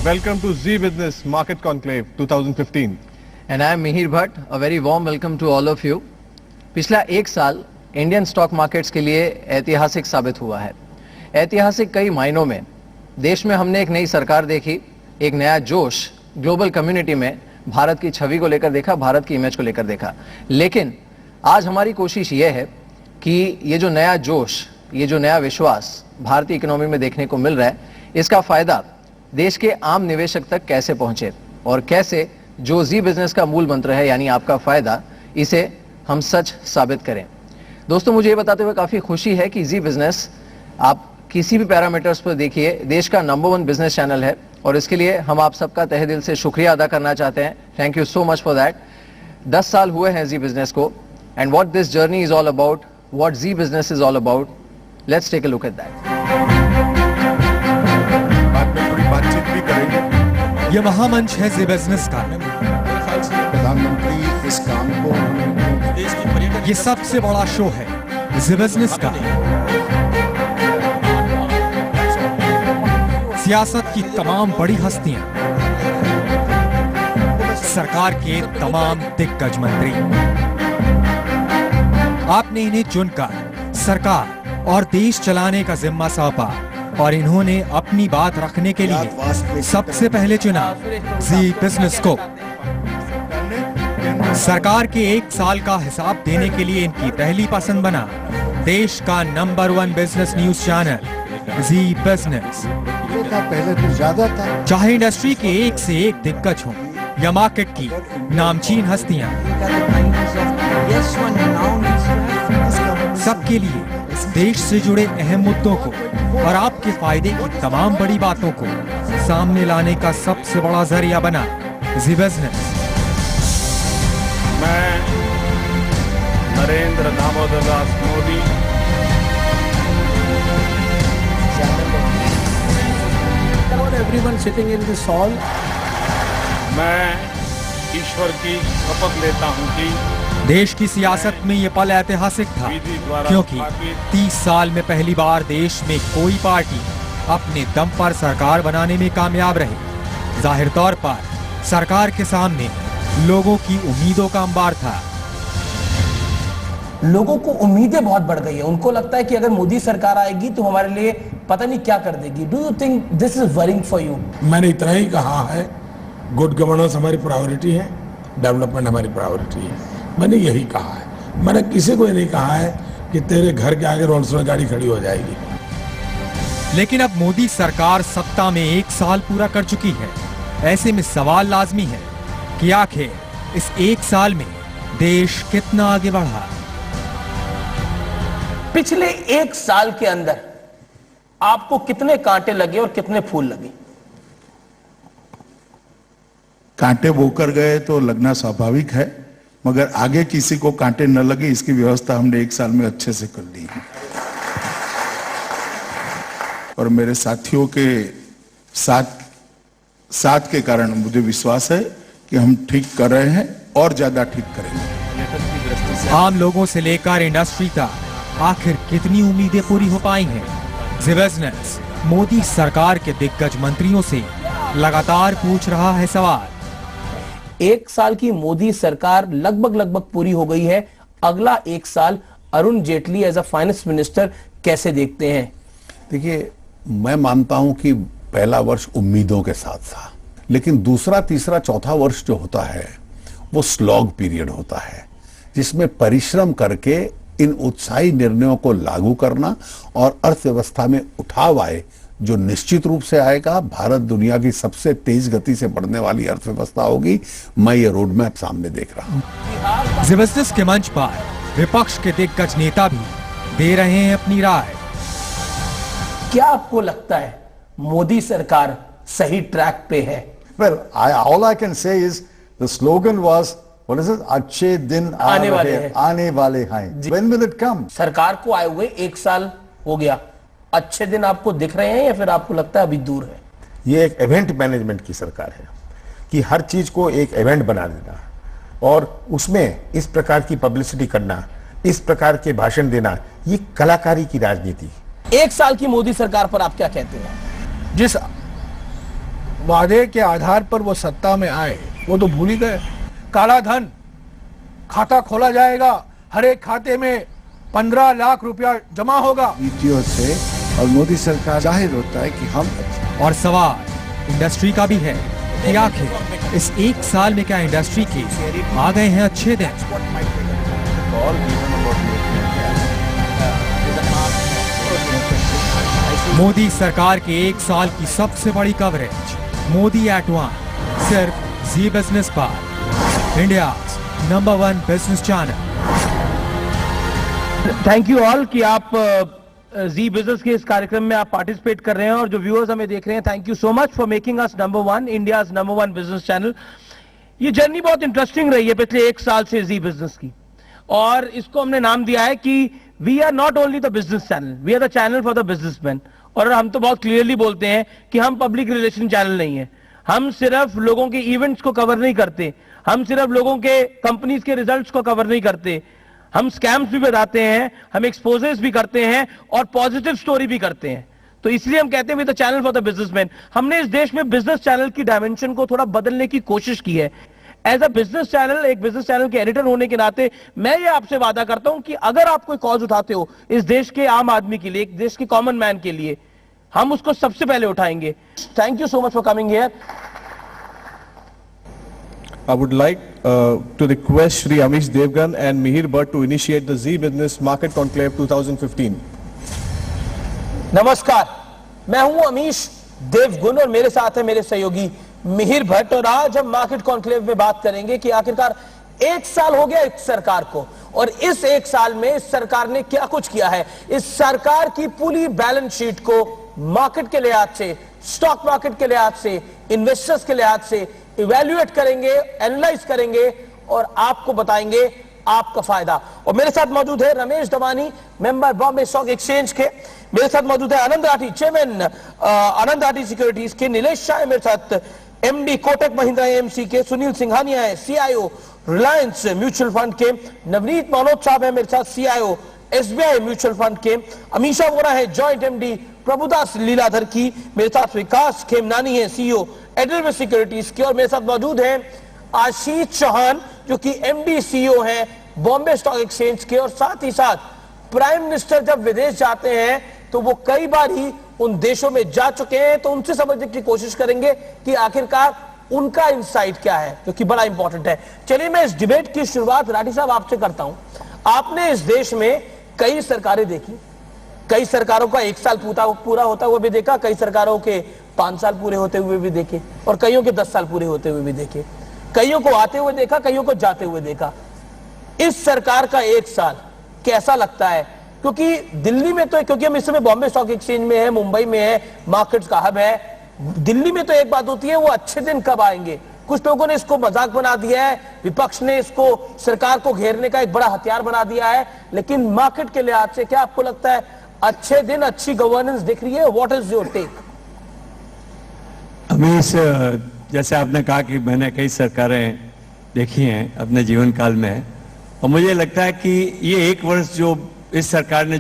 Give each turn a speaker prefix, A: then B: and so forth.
A: Welcome to Zee Business Market Conclave 2015.
B: And I am Mihir Bhatt. A very warm welcome to all of you. पिछला एक साल Indian stock markets के लिए ऐतिहासिक साबित हुआ है। ऐतिहासिक कई मायनों में। देश में हमने एक नई सरकार देखी, एक नया जोश ग्लोबल कम्युनिटी में भारत की छवि को लेकर देखा, भारत की इमेज को लेकर देखा। लेकिन आज हमारी कोशिश ये है कि ये जो नया जोश, ये जो नया विश्वास भारतीय इकोनॉमी में देखने को मिल रहा है, इसका फायदा देश के आम निवेशक तक कैसे पहुंचे और कैसे जो जी बिजनेस का मूल मंत्र है यानी आपका फायदा, इसे हम सच साबित करें। दोस्तों, मुझे ये बताते हुए काफी खुशी है कि जी बिजनेस आप किसी भी पैरामीटर्स पर देखिए देश का नंबर 1 बिजनेस चैनल है और इसके लिए हम आप सबका तहे दिल से शुक्रिया अदा करना चाहते हैं। Thank you so much for that. 10 साल हुए हैं जी बिजनेस को and what this journey is all about, what Zee business is all about, let's take a look at that.
A: बातचीत भी करेंगे।
C: ये महामंच है जी बिजनेस का।
D: प्रधानमंत्री इस काम को,
C: ये सबसे बड़ा शो है जी बिजनेस का। सियासत की तमाम बड़ी हस्तियां, सरकार के तमाम दिग्गज मंत्री, आपने इन्हें चुनकर सरकार और देश चलाने का जिम्मा सौंपा और इन्होंने अपनी बात रखने के लिए सबसे पहले चुना जी बिजनेस को। सरकार के एक साल का हिसाब देने के लिए इनकी पहली पसंद बना देश का नंबर 1 बिजनेस न्यूज चैनल जी बिजनेस।
D: पहले तो ज्यादा था।
C: चाहे इंडस्ट्री के एक से एक दिग्गज हों या मार्केट की नामचीन हस्तियां, सबके लिए देश से जुड़े अहम मुद्दों को और आपके फायदे की तमाम बड़ी बातों को सामने लाने का सबसे बड़ा जरिया बना जी बिजनेस।
A: मैं Narendra Damodar Das Modi
E: everyone sitting in this hall,
A: मैं ईश्वर की शपथ लेता हूं कि
C: देश की सियासत में ये पल ऐतिहासिक था क्योंकि 30 साल में पहली बार देश में कोई पार्टी अपने दम पर सरकार बनाने में कामयाब रही। जाहिर तौर पर सरकार के सामने लोगों की उम्मीदों का अंबार था।
E: लोगों को उम्मीदें बहुत बढ़ गई है। उनको लगता है कि अगर मोदी सरकार आएगी तो हमारे लिए पता नहीं क्या कर देगी। Do you think this is worrying for you?
F: मैंने इतना ही कहा है, गुड गवर्नेंस हमारी प्रायोरिटी है, डेवलपमेंट हमारी प्रायोरिटी है। मैंने यही कहा है। मैंने किसी को ये नहीं कहा है कि तेरे घर के आगे रोल्स रॉयस गाड़ी खड़ी हो जाएगी।
C: लेकिन अब मोदी सरकार सत्ता में 1 साल पूरा कर चुकी है। ऐसे में सवाल लाजमी है कि आखिर इस 1 साल में देश कितना आगे बढ़ा।
E: पिछले 1 साल के अंदर आपको कितने कांटे लगे और कितने फूल लगे?
D: कांटे बोकर गए तो लगना स्वाभाविक है, मगर आगे किसी को कांटे न लगे इसकी व्यवस्था हमने 1 साल में अच्छे से कर दी है। और मेरे साथियों के साथ के कारण मुझे विश्वास है कि हम ठीक कर रहे हैं और ज्यादा ठीक करेंगे।
C: आम लोगों से लेकर इंडस्ट्री तक आखिर कितनी उम्मीदें पूरी हो पाई हैं? जी बिजनेस मोदी सरकार के दिग्गज मंत्रियों से लगातार पूछ रहा है सवाल।
E: 1 साल की मोदी सरकार लगभग पूरी हो गई है। अगला 1 साल Arun Jaitley as a finance minister कैसे देखते हैं?
G: देखिए, मैं मानता हूं कि पहला वर्ष उम्मीदों के साथ था, लेकिन दूसरा, तीसरा, चौथा वर्ष जो होता है वो स्लॉग पीरियड होता है, जिसमें परिश्रम करके इन उत्साही निर्णयों को लागू करना और अर्थव्यवस्था में उठाव आए, जो निश्चित रूप से आएगा। भारत दुनिया की सबसे तेज गति से बढ़ने वाली अर्थव्यवस्था होगी। मैं ये रोड मैप सामने देख रहा हूं।
C: जी बिजनेस के मंच पर विपक्ष के दिग्गज नेता भी दे रहे हैं अपनी राय।
E: क्या आपको लगता है मोदी सरकार सही ट्रैक पे है?
H: Well, all I can say is the slogan was, what is it? अच्छे दिन आने वाले हैं। When will it come?
E: सरकार को आए हुए 1 साल हो गया। अच्छे दिन आपको दिख रहे हैं या फिर आपको लगता है अभी दूर है?
F: ये एक इवेंट मैनेजमेंट की सरकार है कि हर चीज को एक इवेंट बना देना और उसमें इस प्रकार की पब्लिसिटी करना, इस प्रकार के भाषण देना, ये कलाकारी की राजनीति।
E: 1 साल की मोदी सरकार पर आप क्या कहते हैं?
I: वादे के आधार पर वो सत्ता में आए वो तो भूल ही गए। काला धन, खाता खोला जाएगा, हर एक खाते में 15 लाख रुपया जमा होगा।
H: नीतियों से और मोदी सरकार जाहिर होता है कि हम
C: और सवाल इंडस्ट्री का भी है कि आखिर इस एक साल में क्या इंडस्ट्री के आ गए हैं अच्छे दिन। मोदी सरकार के एक साल की सबसे बड़ी कवरेज मोदी एट वन, सिर्फ जी बिजनेस पर, India number 1 business channel.
E: Thank you all कि आप जी बिजनेस के इस कार्यक्रम में आप पार्टिसिपेट कर रहे हैं और जो व्यूअर्स हमें देख रहे हैं, thank you so much for making us number 1, India number 1 business channel. ये जर्नी बहुत इंटरेस्टिंग रही है पिछले एक साल से जी बिजनेस की, और इसको हमने नाम दिया है कि we are not only the business channel, we are the channel for the businessman. और हम तो बहुत क्लियरली बोलते हैं कि हम पब्लिक रिलेशन चैनल नहीं है, हम सिर्फ लोगों के इवेंट्स को कवर नहीं करते, हम सिर्फ लोगों के कंपनीज के रिजल्ट्स को कवर नहीं करते, हम स्कैम्स भी बताते हैं, हम एक्सपोजेस भी करते हैं और पॉजिटिव स्टोरी भी करते हैं। तो इसलिए हम कहते हैं with the channel for the businessman. हमने इस देश में बिजनेस चैनल की डायमेंशन को थोड़ा बदलने की कोशिश की है। एज अ बिजनेस चैनल, एक बिजनेस चैनल के एडिटर होने के नाते मैं ये आपसे वादा करता हूं कि अगर आप कोई कॉज उठाते हो इस देश के आम आदमी के लिए, एक देश के कॉमन मैन के लिए, हम उसको सबसे पहले उठाएंगे। Thank you so much for coming here.
J: I would like to request Shri Amish Devgan and Mihir Bhatt to initiate the Zee Business Market Conclave 2015.
E: नमस्कार, मैं हूं अमीश देवगुन और मेरे साथ है मेरे सहयोगी मिहिर भट्ट, और आज हम मार्केट कॉन्क्लेव में बात करेंगे कि आखिरकार एक साल हो गया इस सरकार को, और इस एक साल में इस सरकार ने क्या कुछ किया है। इस सरकार की पूरी बैलेंस शीट को मार्केट के लिहाज से, स्टॉक मार्केट के लिहाज से, इन्वेस्टर्स के लिहाज से इवैल्यूएट करेंगे, एनालाइज करेंगे और आपको बताएंगे आपका फायदा। और मेरे साथ मौजूद है Ramesh Damani, member Bombay stock exchange के, मेरे साथ मौजूद है आनंद राठी, चेयरमैन आनंद राठी सिक्योरिटीज के, नीलेश शाह मेरे साथ, एमडी कोटक महिंद्रा एएमसी के, सुनील सिंघानिया है सीआईओ रिलायंस म्यूचुअल फंड के, नवनीत मनोज साहब है मेरे साथ सीआईओ एसबीआई म्यूचुअल फंड के, अमीशा वोरा है जॉइंट एमडी प्रभुदास लीलाधर की, मेरे साथ विकास खेमनानी है सीईओ एडलवेस सिक्योरिटीज के, और मेरे साथ मौजूद हैं आशीष चौहान जो कि एमडी सीईओ हैं बॉम्बे स्टॉक एक्सचेंज के, और साथ ही साथ प्राइम मिनिस्टर जब विदेश जाते हैं तो वो कई बार ही उन देशों में जा चुके हैं, तो उनसे समझने की कोशिश करेंगे कि आखिरकार उनका इनसाइट क्या है, जो कि बड़ा इंपॉर्टेंट है। चलिए मैं इस डिबेट की शुरुआत राठी साहब आपसे करता हूं। आपने इस देश में कई सरकारें देखी, कई सरकारों का एक साल पूरा होता हुआ भी देखा, कई सरकारों के 5 साल पूरे होते हुए भी देखे, और कईयों के 10 साल पूरे होते हुए भी देखे, कईयों को आते हुए देखा, कईयों को जाते हुए देखा। इस सरकार का एक साल कैसा लगता है? क्योंकि दिल्ली में तो, क्योंकि हम इस समय बॉम्बे स्टॉक एक्सचेंज में है, मुंबई में है, मार्केट्स का हब है, दिल्ली में तो एक बात होती है वो अच्छे दिन कब आएंगे। कुछ लोगों ने इसको मजाक बना दिया है, विपक्ष ने इसको सरकार को घेरने का एक बड़ा हथियार बना दिया है, लेकिन मार्केट के लिहाज से क्या आपको लगता है अच्छे दिन, अच्छी गवर्नेंस दिख रही है? What is your take?
K: Amish, जैसे आपने कहा कि मैंने कई सरकारें देखी हैं अपने जीवन काल में, और मुझे लगता है कि ये एक वर्ष जो इस सरकार ने